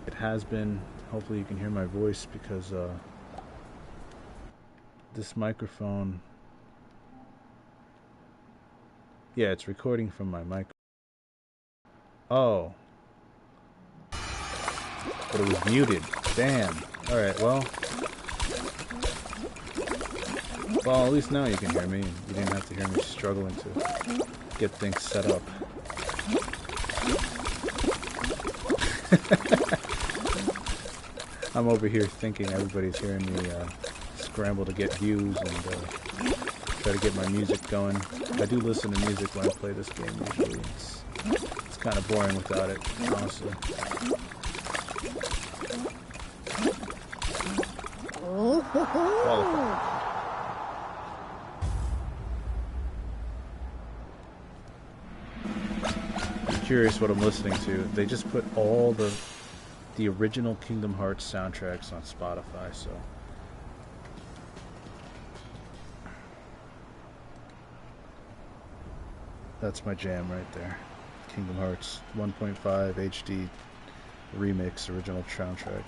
It has been. Hopefully you can hear my voice because this microphone, yeah, it's recording from my mic. Oh, but it was muted. Damn. All right. Well, at least now you can hear me. You didn't have to hear me struggling to get things set up. I'm over here thinking everybody's hearing me scramble to get views and try to get my music going. I do listen to music when I play this game usually. It's kind of boring without it, honestly. I'm curious what I'm listening to. They just put all the original Kingdom Hearts soundtracks on Spotify, so that's my jam right there. Kingdom Hearts 1.5 HD remix original soundtrack.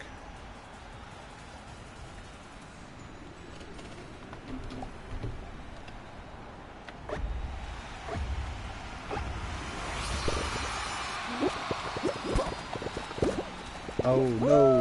Oh no!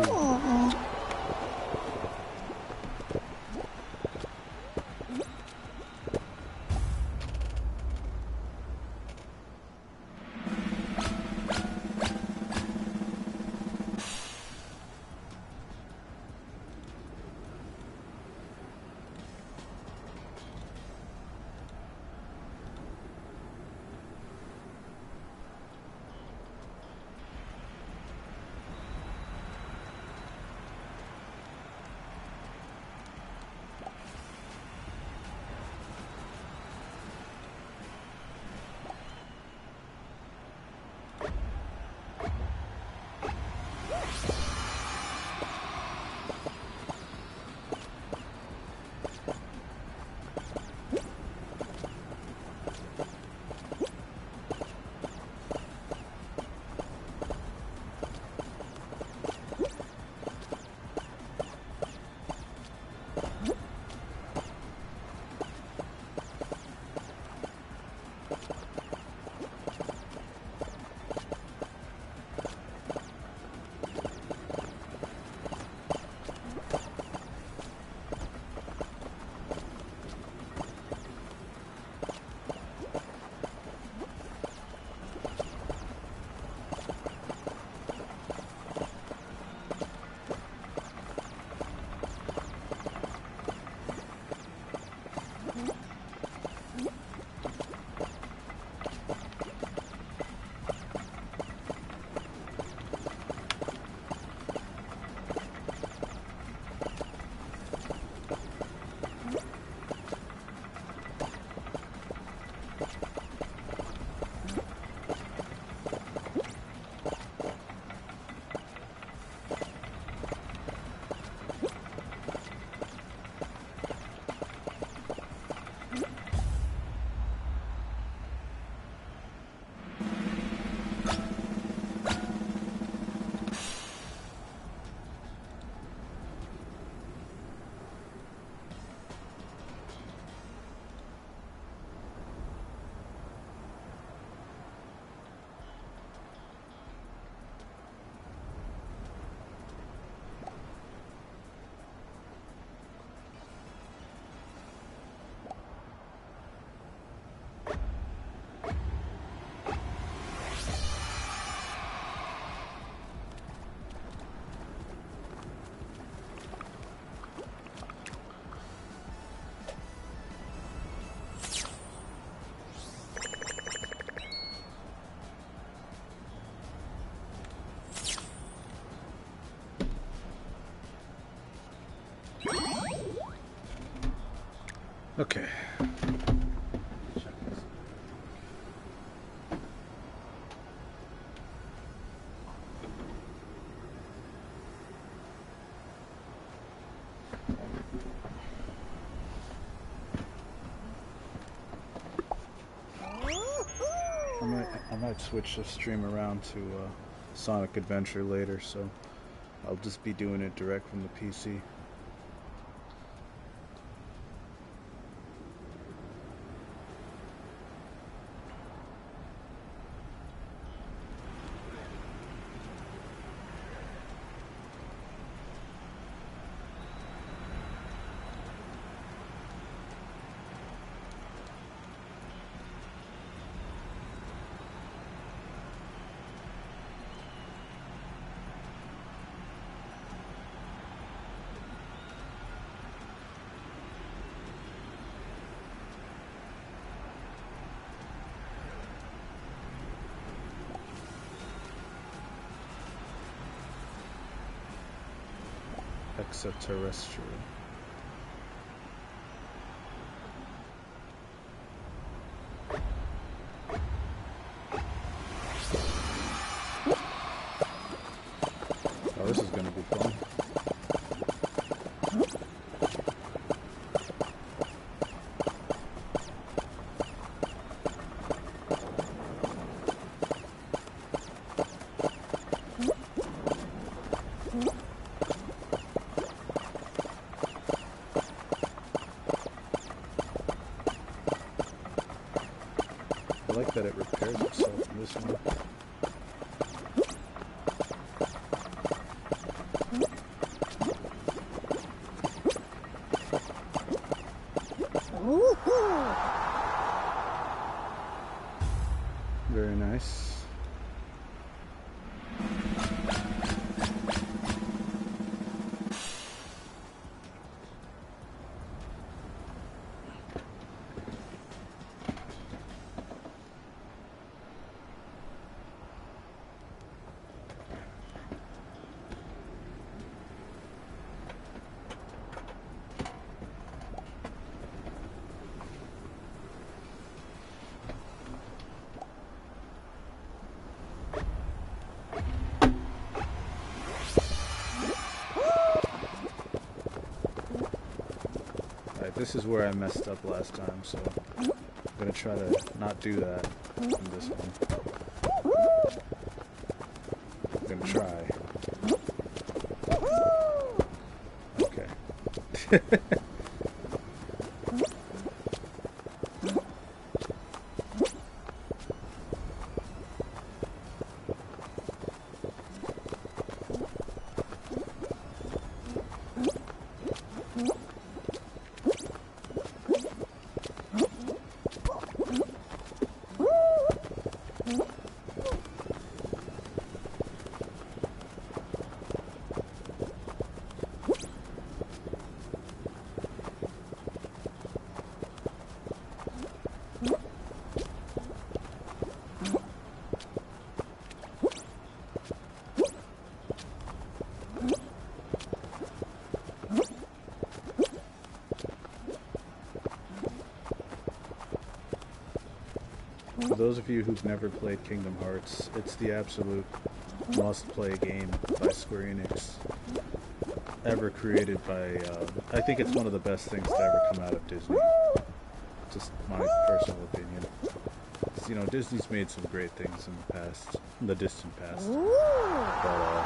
Okay. I might switch the stream around to Sonic Adventure later, so I'll just be doing it direct from the PC. Extraterrestrial. Oh, this is gonna be fun. I like that it repairs itself in this one. Very nice. This is where I messed up last time, so I'm gonna try to not do that in this one. I'm gonna try. Okay. For those of you who've never played Kingdom Hearts, it's the absolute must-play game by Square Enix, ever created by, I think it's one of the best things to ever come out of Disney. Just my personal opinion. 'Cause, you know, Disney's made some great things in the past, in the distant past. But,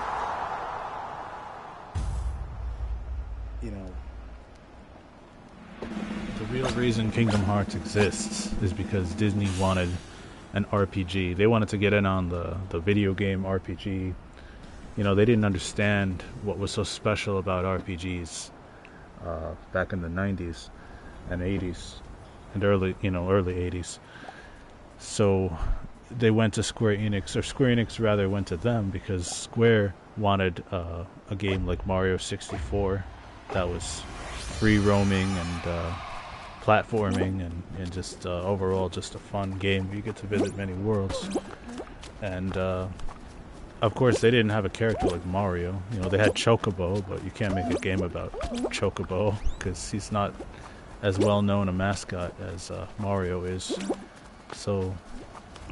you know, the real reason Kingdom Hearts exists is because Disney wanted an RPG. They wanted to get in on the video game RPG. You know, they didn't understand what was so special about RPGs back in the 90s and 80s and early 80s. So they went to Square Enix, or Square Enix rather went to them, because Square wanted a game like Mario 64 that was free roaming and platforming and just overall just a fun game. You get to visit many worlds. And of course they didn't have a character like Mario. You know, they had Chocobo, but you can't make a game about Chocobo because he's not as well known a mascot as Mario is. So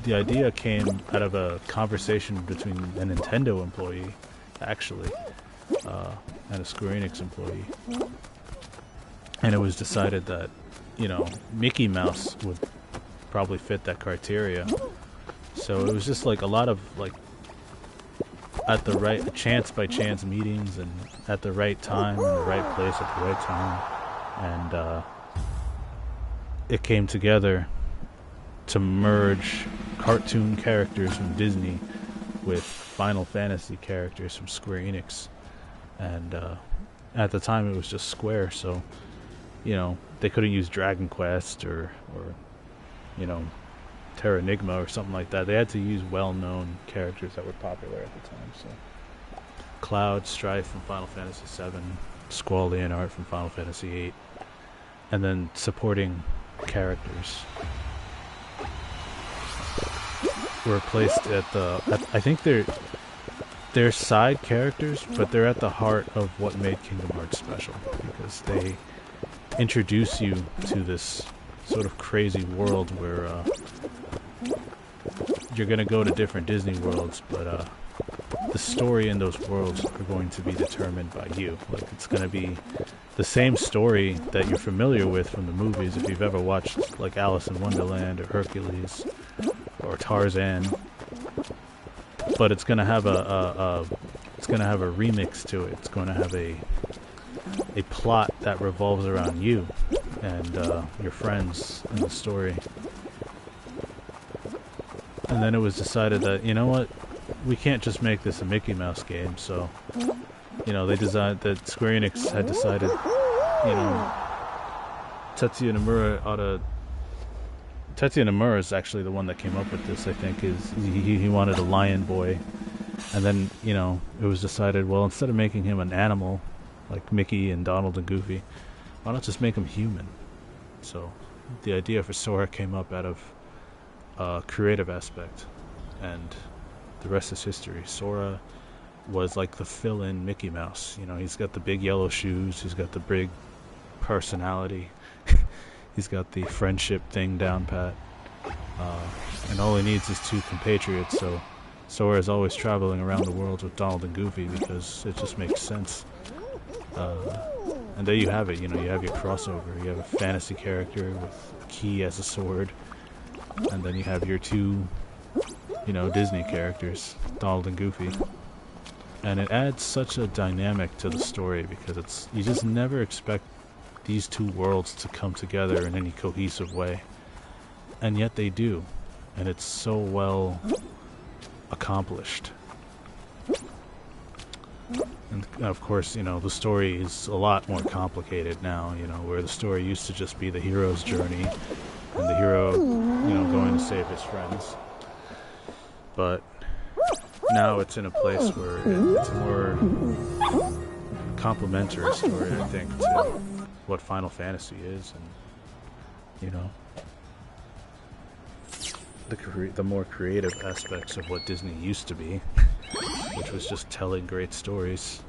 the idea came out of a conversation between a Nintendo employee, actually, and a Square Enix employee. And it was decided that, you know, Mickey Mouse would probably fit that criteria. So it was just like a lot of like at the right chance by chance meetings and at the right time in the right place at the right time, and it came together to merge cartoon characters from Disney with Final Fantasy characters from Square Enix. And at the time it was just Square, so they couldn't use Dragon Quest or Terranigma or something like that. They had to use well-known characters that were popular at the time. So Cloud, Strife from Final Fantasy VII, Squall Leonard from Final Fantasy VIII, and then supporting characters were placed at I think they're side characters, but they're at the heart of what made Kingdom Hearts special, because they introduce you to this sort of crazy world where you're going to go to different Disney worlds, but the story in those worlds are going to be determined by you. Like, it's going to be the same story that you're familiar with from the movies, if you've ever watched like Alice in Wonderland or Hercules or Tarzan, but it's going to have a remix to it. It's going to have a plot that revolves around you and your friends in the story. And then it was decided that, you know what, we can't just make this a Mickey Mouse game, so, they decided that Square Enix had decided, Tetsuya Nomura is actually the one that came up with this, I think. He wanted a lion boy. And then, it was decided, well, instead of making him an animal, like Mickey and Donald and Goofy, why not just make him human? So, the idea for Sora came up out of a creative aspect, and the rest is history. Sora was like the fill-in Mickey Mouse. He's got the big yellow shoes, he's got the big personality, he's got the friendship thing down pat, and all he needs is two compatriots, so Sora is always traveling around the world with Donald and Goofy because it just makes sense. And there you have it, you have your crossover. You have a fantasy character with Key as a sword, and then you have your two, Disney characters, Donald and Goofy. And it adds such a dynamic to the story because you just never expect these two worlds to come together in any cohesive way. And yet they do. And it's so well accomplished. And of course, the story is a lot more complicated now, where the story used to just be the hero's journey and the hero, going to save his friends. But now it's in a place where it's a more complementary story, I think, to what Final Fantasy is, and the more creative aspects of what Disney used to be, which was just telling great stories.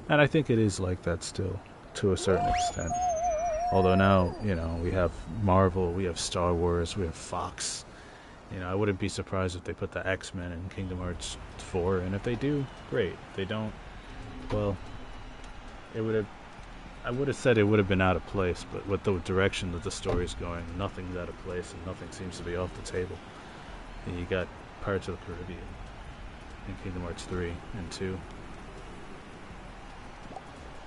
And I think it is like that still, to a certain extent. Although now, we have Marvel, we have Star Wars, we have Fox. I wouldn't be surprised if they put the X-Men in Kingdom Hearts 4, and if they do, great. If they don't, well, I would have said it would have been out of place, but with the direction that the story's going, nothing's out of place and nothing seems to be off the table. And you got Pirates of the Caribbean in Kingdom Hearts 3 and 2.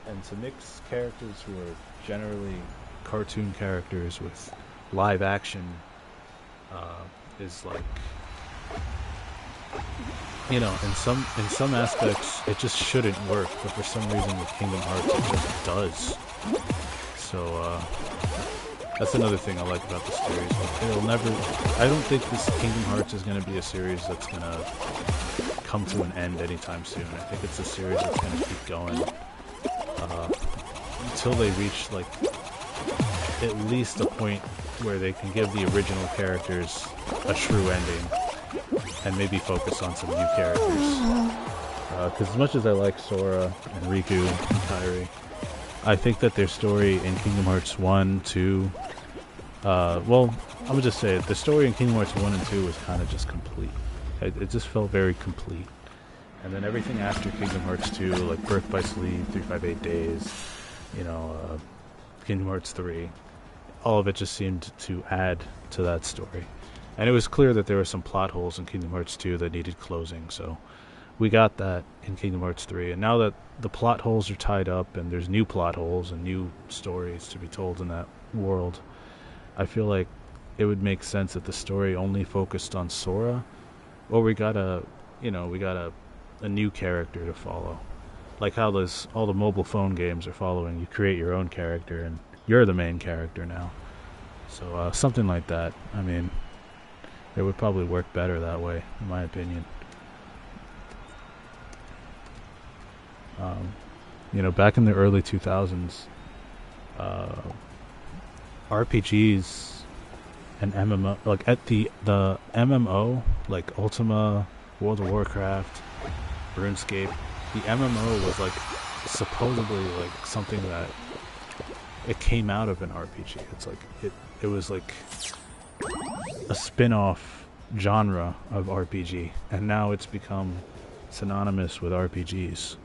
And to mix characters who are generally cartoon characters with live action is like, in some aspects it just shouldn't work, but for some reason with Kingdom Hearts it just does. So that's another thing I like about the series. I don't think this Kingdom Hearts is going to be a series that's going to come to an end anytime soon. I think it's a series that's going to keep going until they reach like at least a point where they can give the original characters a true ending and maybe focus on some new characters. Because as much as I like Sora and Riku and Kairi, I think that their story in Kingdom Hearts 1, 2, well, I'm gonna just say it, the story in Kingdom Hearts 1 and 2 was kind of just complete. It just felt very complete. And then everything after Kingdom Hearts 2, like Birth by Sleep, 358 Days, Kingdom Hearts 3, all of it just seemed to add to that story. And it was clear that there were some plot holes in Kingdom Hearts 2 that needed closing, so we got that in Kingdom Hearts 3, and now that the plot holes are tied up and there's new plot holes and new stories to be told in that world, I feel like it would make sense that the story only focused on Sora, or we got a new character to follow. Like how all the mobile phone games are following. You create your own character and you're the main character now. So something like that. I mean, it would probably work better that way, in my opinion. Back in the early 2000s, RPGs and MMO, like at the MMO, like Ultima, World of Warcraft, RuneScape, the MMO was like supposedly like something that it came out of an RPG. It's like it was like a spin-off genre of RPG, and now it's become synonymous with RPGs.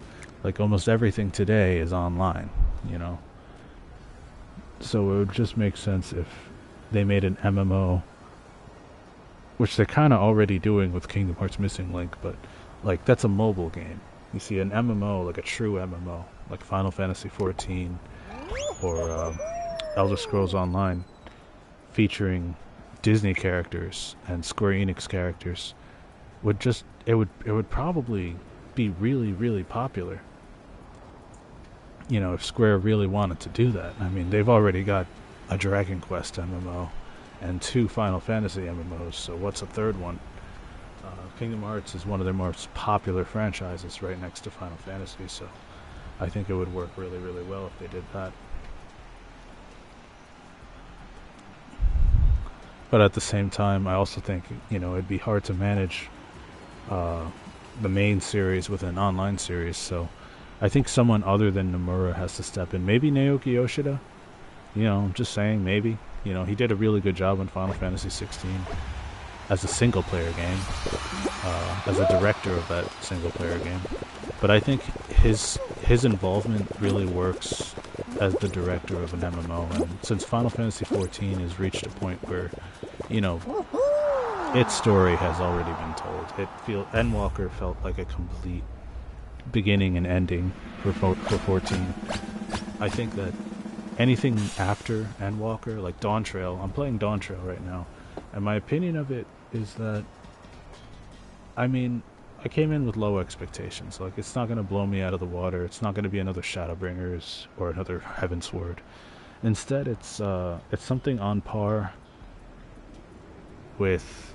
Like almost everything today is online, So it would just make sense if they made an MMO, which they're kind of already doing with Kingdom Hearts Missing Link, but like that's a mobile game. You see an MMO, like a true MMO, like Final Fantasy XIV or Elder Scrolls Online, featuring Disney characters and Square Enix characters, it would probably be really, really popular. If Square really wanted to do that. I mean, they've already got a Dragon Quest MMO and 2 Final Fantasy MMOs, so what's a third one? Kingdom Hearts is one of their most popular franchises right next to Final Fantasy, so I think it would work really, really well if they did that. But at the same time, I also think, it'd be hard to manage the main series with an online series, so I think someone other than Nomura has to step in. Maybe Naoki Yoshida. I'm just saying, maybe. He did a really good job in Final Fantasy 16 as a single-player game, as a director of that single-player game. But I think his involvement really works as the director of an MMO. And since Final Fantasy 14 has reached a point where, its story has already been told. Endwalker felt like a complete beginning and ending for 14. I think that anything after Endwalker, like Dawn Trail, I'm playing Dawn Trail right now, and my opinion of it is that, I mean, I came in with low expectations. Like, it's not going to blow me out of the water. It's not going to be another Shadowbringers or another Heavensward. Instead, it's something on par with,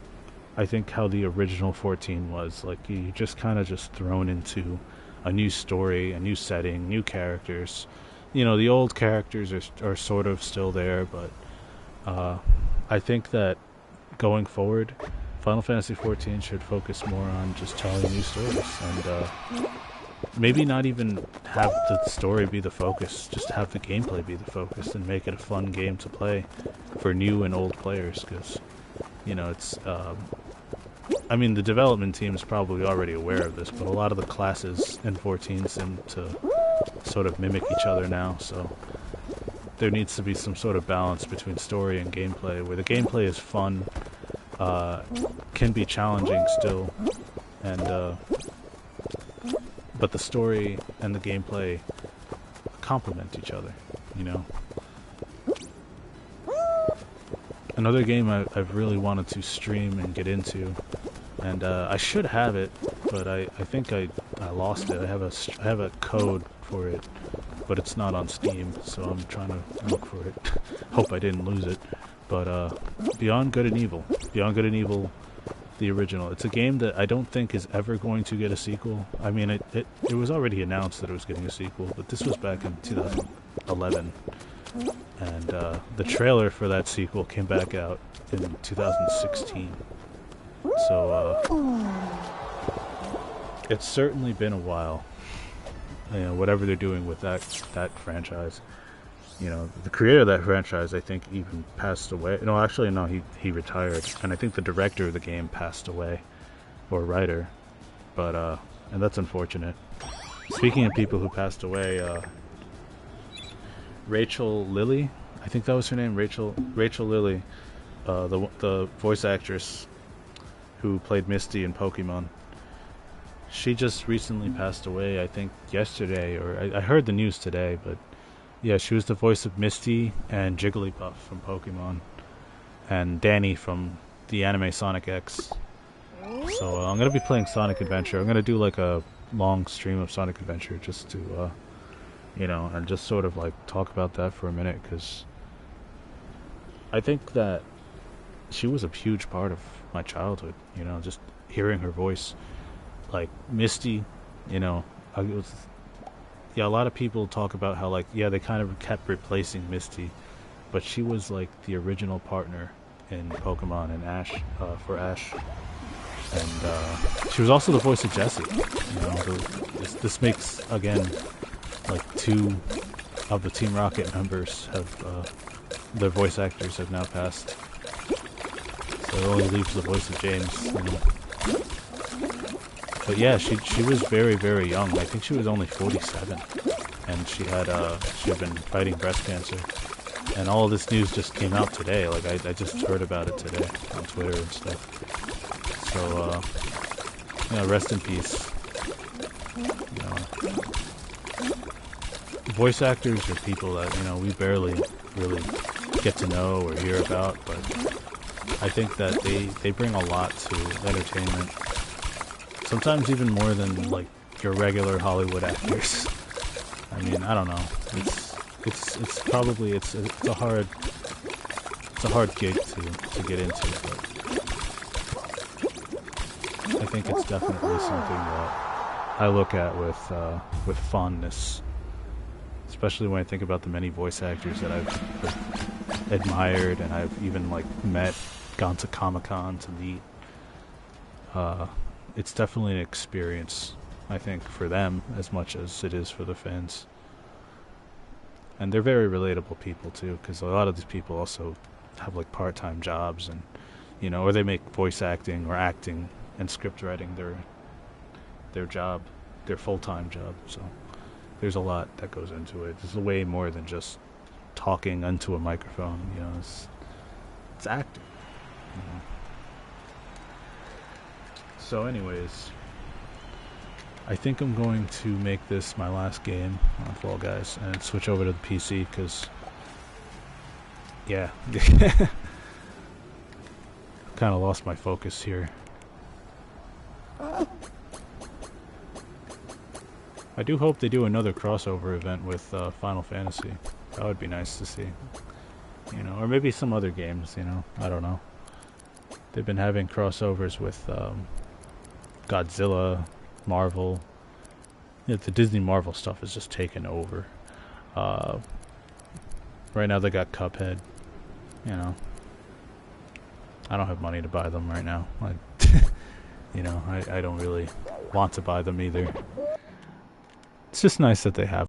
I think, how the original 14 was. Like, you just kind of just thrown into a new story, a new setting, new characters. The old characters are sort of still there, but I think that going forward, Final Fantasy XIV should focus more on just telling new stories, and maybe not even have the story be the focus, just have the gameplay be the focus, and make it a fun game to play for new and old players, because, it's... I mean, the development team is probably already aware of this, but a lot of the classes in 14 seem to sort of mimic each other now, so there needs to be some sort of balance between story and gameplay, where the gameplay is fun, can be challenging still, and but the story and the gameplay complement each other, Another game I've really wanted to stream and get into, and I should have it, but I think I lost it. I have a code for it, but it's not on Steam, so I'm trying to look for it. Hope I didn't lose it. But Beyond Good and Evil, the original. It's a game that I don't think is ever going to get a sequel. I mean, it was already announced that it was getting a sequel, but this was back in 2011. And the trailer for that sequel came back out in 2016. So it's certainly been a while. Whatever they're doing with that franchise. The creator of that franchise, I think, even passed away. No, actually, no, he retired. And I think the director of the game passed away, or writer. But, and that's unfortunate. Speaking of people who passed away, Rachel Lilly, I think that was her name, Rachel Lilly, the voice actress who played Misty in Pokemon. She just recently passed away, I think yesterday, or I heard the news today, but yeah, she was the voice of Misty and Jigglypuff from Pokemon, and Danny from the anime Sonic X. So I'm gonna be playing Sonic Adventure. I'm gonna do like a long stream of Sonic Adventure just to, and just sort of like talk about that for a minute, because I think that she was a huge part of my childhood. Just hearing her voice, like Misty. You know, I was Yeah. A lot of people talk about how like they kind of kept replacing Misty, but she was like the original partner in Pokemon and for Ash, and she was also the voice of Jessie. This makes again like two of the Team Rocket members have their voice actors have now passed, so it only leaves the voice of James. But yeah, she was very, very young. I think she was only 47, and she had been fighting breast cancer. And all of this news just came out today. Like I just heard about it today on Twitter and stuff. So rest in peace. Voice actors are people that we barely really get to know or hear about, but I think that they bring a lot to entertainment. Sometimes even more than like your regular Hollywood actors. I mean, I don't know. It's probably it's a hard gig to get into, but I think it's definitely something that I look at with fondness, especially when I think about the many voice actors that I've admired and I've even like met, gone to Comic-Con to meet. It's definitely an experience, I think, for them as much as it is for the fans. And they're very relatable people too, because a lot of these people also have like part-time jobs, and or they make voice acting or acting and script writing their job, their full-time job. So there's a lot that goes into it. There's way more than just talking into a microphone. It's acting. So anyways, I think I'm going to make this my last game on Fall Guys and switch over to the PC, because kind of lost my focus here. I do hope they do another crossover event with Final Fantasy. That would be nice to see. Or maybe some other games, I don't know. They've been having crossovers with Godzilla, Marvel. The Disney Marvel stuff is just taken over. Right now they got Cuphead. I don't have money to buy them right now. I don't really want to buy them either. It's just nice that they have